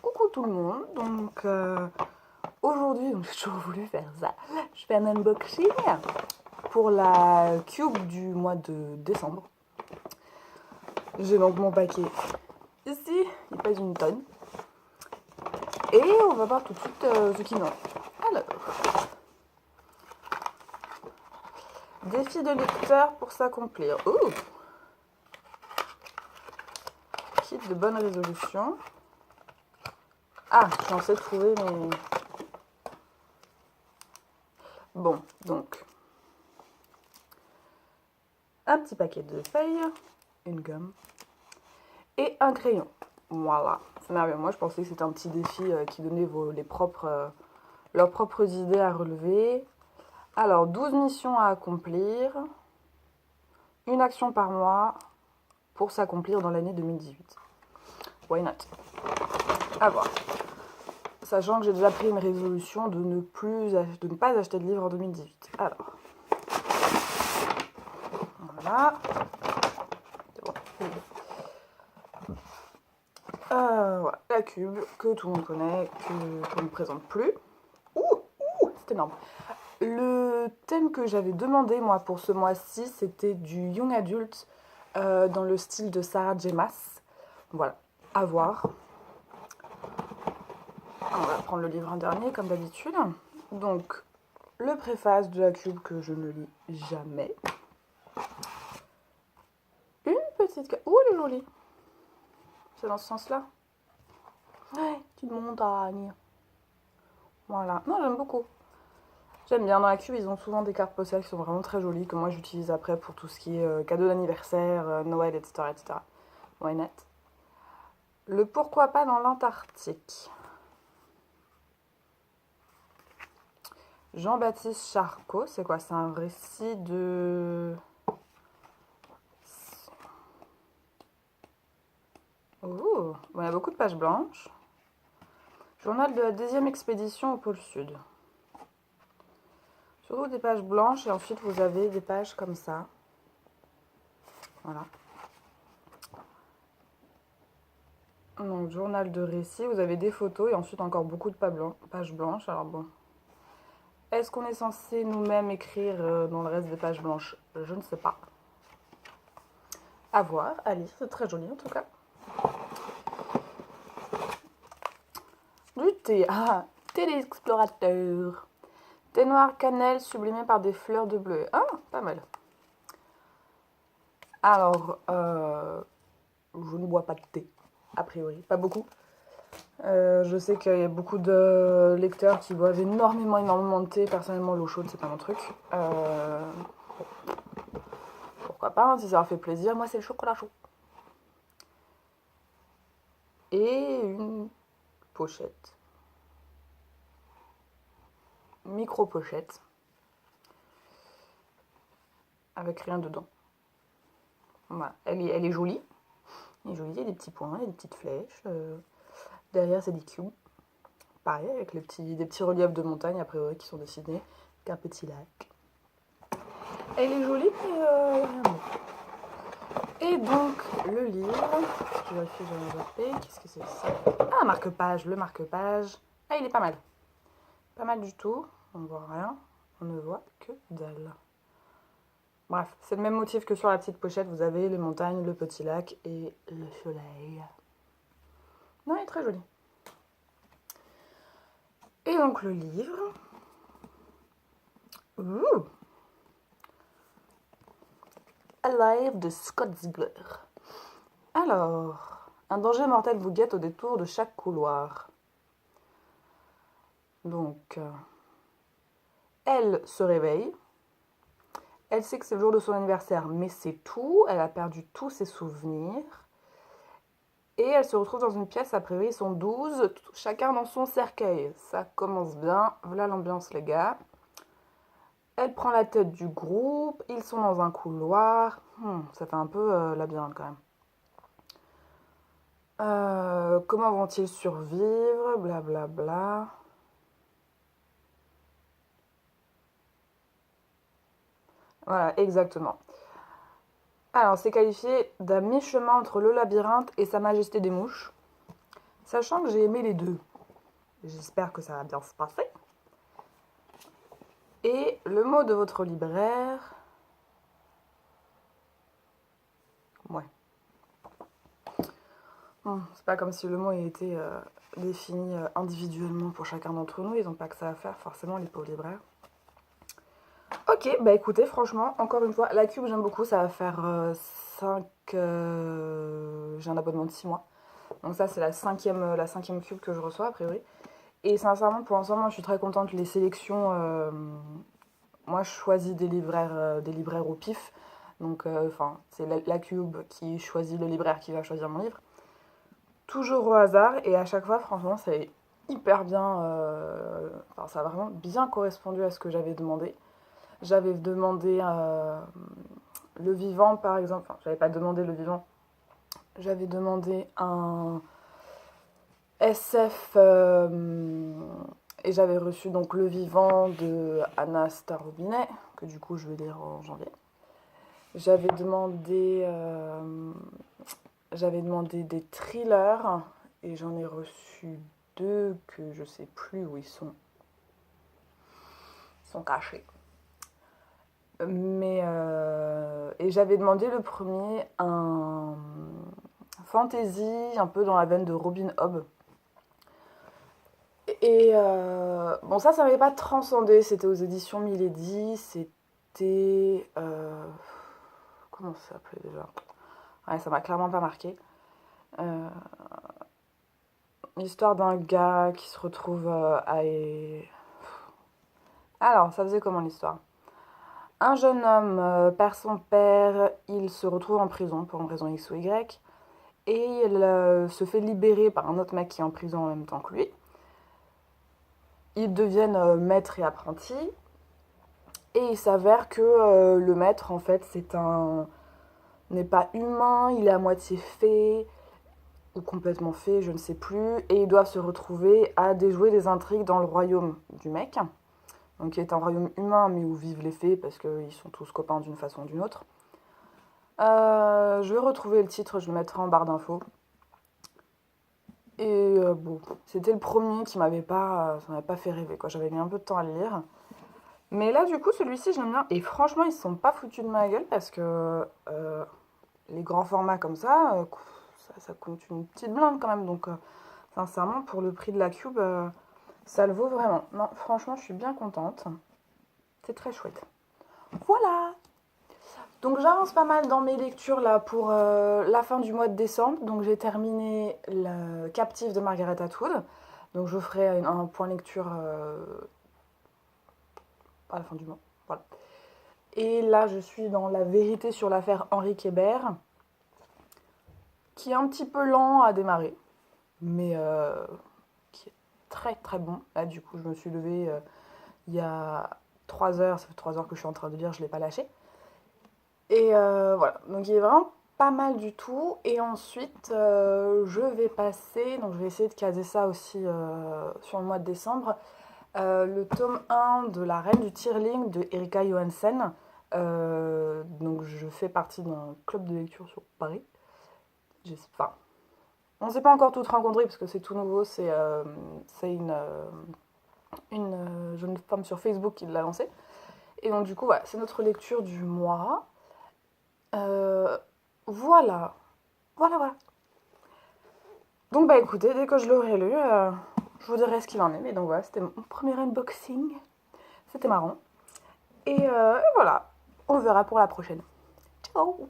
Coucou tout le monde, donc aujourd'hui, j'ai toujours voulu faire ça, je fais un unboxing pour la cube du mois de décembre. J'ai donc mon paquet ici, il pèse une tonne, et on va voir tout de suite ce qu'il en est. Alors, défi de lecteur pour s'accomplir. Oh, kit de bonne résolution. Ah, je suis censée trouver mes... Bon, donc, un petit paquet de feuilles, une gomme et un crayon. Voilà, c'est merveilleux. Moi, je pensais que c'était un petit défi qui donnait leurs propres idées à relever. Alors, 12 missions à accomplir, une action par mois pour s'accomplir dans l'année 2018. Why not? À voir. Sachant que j'ai déjà pris une résolution de ne pas acheter de livres en 2018. Alors, voilà. C'est bon. Voilà, la cube que tout le monde connaît, qu'on ne présente plus. Ouh, c'est énorme. Le thème que j'avais demandé moi pour ce mois-ci, c'était du young adult dans le style de Sarah J. Maas. Voilà, à voir. On va prendre le livre en dernier comme d'habitude. Donc, le préface de la cube que je ne lis jamais. Une petite... Ouh, elle est jolie. C'est dans ce sens-là. Ouais, petite montagne. Voilà. Non, j'aime beaucoup. J'aime bien. Dans la cube, ils ont souvent des cartes postales qui sont vraiment très jolies, que moi j'utilise après pour tout ce qui est cadeau d'anniversaire, Noël, etc., etc. Why not? Le pourquoi pas dans l'Antarctique. Jean-Baptiste Charcot, c'est quoi? C'est un récit de... Oh, bon, il y a beaucoup de pages blanches. Journal de la 10e expédition au pôle Sud. Surtout des pages blanches et ensuite vous avez des pages comme ça. Voilà. Donc, journal de récit, vous avez des photos et ensuite encore beaucoup de pages blanches. Alors bon, est-ce qu'on est censé nous-mêmes écrire dans le reste des pages blanches? Je ne sais pas. À voir, à lire, c'est très joli en tout cas. Du thé, thé d'explorateur. Thé noir cannelle sublimé par des fleurs de bleu. Ah, pas mal. Alors, je ne bois pas de thé, a priori, pas beaucoup. Je sais qu'il y a beaucoup de lecteurs qui boivent énormément de thé. Personnellement, l'eau chaude, c'est pas mon truc. Pourquoi pas, hein, si ça leur fait plaisir. Moi, c'est le chocolat chaud. Et une pochette. Micro-pochette. Avec rien dedans. Voilà. Elle est jolie. Elle est jolie, il y a des petits points, il y a des petites flèches. Derrière, c'est des cubes. Pareil, avec des petits reliefs de montagne, a priori, qui sont dessinés. Avec un petit lac. Elle est jolie, mais rien d'autre. Et donc, le livre. Je vérifie, j'ai zappé. Qu'est-ce que c'est ça? Ah, marque-page, le marque-page. Ah, il est pas mal. Pas mal du tout. On ne voit rien. On ne voit que dalle. Bref, c'est le même motif que sur la petite pochette. Vous avez les montagnes, le petit lac et le soleil. Non, il est très joli. Et donc le livre. Ouh! Alive de Scott Ziegler. Alors, un danger mortel vous guette au détour de chaque couloir. Donc, elle se réveille. Elle sait que c'est le jour de son anniversaire, mais c'est tout. Elle a perdu tous ses souvenirs. Et elle se retrouve dans une pièce, a priori ils sont 12, chacun dans son cercueil. Ça commence bien, voilà l'ambiance les gars. Elle prend la tête du groupe, ils sont dans un couloir. Ça fait un peu labyrinthe quand même. Comment vont-ils survivre? Blablabla. Bla bla. Voilà, exactement. Alors, c'est qualifié d'un mi-chemin entre le labyrinthe et Sa Majesté des Mouches. Sachant que j'ai aimé les deux. J'espère que ça va bien se passer. Et le mot de votre libraire... Ouais. Bon, c'est pas comme si le mot ait été défini individuellement pour chacun d'entre nous. Ils n'ont pas que ça à faire, forcément, les pauvres libraires. Ok, bah écoutez, franchement, encore une fois, la cube, j'aime beaucoup. Ça va faire 5... j'ai un abonnement de 6 mois. Donc ça, c'est la cinquième cube que je reçois, a priori. Et sincèrement, pour l'instant, moi, je suis très contente. Les sélections, moi, je choisis des libraires au pif. Donc, c'est la cube qui choisit le libraire qui va choisir mon livre. Toujours au hasard. Et à chaque fois, franchement, c'est hyper bien... ça a vraiment bien correspondu à ce que j'avais demandé. J'avais demandé le vivant, par exemple. Enfin, j'avais pas demandé le vivant. J'avais demandé un... SF et j'avais reçu donc Le Vivant de Anna Starobinet, que du coup je vais lire en janvier. J'avais demandé des thrillers et j'en ai reçu 2 que je sais plus où ils sont. Ils sont cachés. Mais et j'avais demandé le premier un fantasy un peu dans la veine de Robin Hobb. Et bon, ça m'avait pas transcendé. C'était aux éditions Milady. C'était. Comment ça s'appelait déjà? Ouais, ça m'a clairement pas marqué. L'histoire d'un gars qui se retrouve à. Alors, ça faisait comment l'histoire? Un jeune homme perd son père. Il se retrouve en prison pour une raison X ou Y. Et il se fait libérer par un autre mec qui est en prison en même temps que lui. Ils deviennent maître et apprenti. Et il s'avère que le maître, en fait, n'est pas humain, il est à moitié fée, ou complètement fée, je ne sais plus. Et ils doivent se retrouver à déjouer des intrigues dans le royaume du mec. Donc, qui est un royaume humain, mais où vivent les fées, parce qu'ils sont tous copains d'une façon ou d'une autre. Je vais retrouver le titre, je le mettrai en barre d'infos. Et bon, c'était le premier qui m'avait pas fait rêver, quoi. J'avais mis un peu de temps à le lire. Mais là, du coup, celui-ci, j'aime bien. Et franchement, ils se sont pas foutus de ma gueule parce que les grands formats comme ça coûte une petite blinde quand même. Donc, sincèrement, pour le prix de la cube, ça le vaut vraiment. Non, franchement, je suis bien contente. C'est très chouette. Voilà! Donc, j'avance pas mal dans mes lectures là pour la fin du mois de décembre. Donc, j'ai terminé Le Captif de Margaret Atwood. Donc, je ferai un point lecture à la fin du mois. Voilà. Et là, je suis dans La Vérité sur l'affaire Henri Kébert, qui est un petit peu lent à démarrer, mais qui est très très bon. Là, du coup, je me suis levée il y a 3 heures, ça fait 3 heures que je suis en train de lire, je ne l'ai pas lâché. Et voilà, donc il est vraiment pas mal du tout. Et ensuite, je vais passer, donc je vais essayer de caser ça aussi sur le mois de décembre, le tome 1 de La Reine du Tirling de Erika Johansen. Donc je fais partie d'un club de lecture sur Paris. Enfin, on ne s'est pas encore toutes rencontrées parce que c'est tout nouveau. C'est une jeune femme sur Facebook qui l'a lancé. Et donc du coup, voilà, c'est notre lecture du mois. Voilà. Voilà. Donc bah écoutez, dès que je l'aurai lu, je vous dirai ce qu'il en est. Mais donc voilà, c'était mon premier unboxing. C'était marrant. Et voilà, on verra pour la prochaine. Ciao!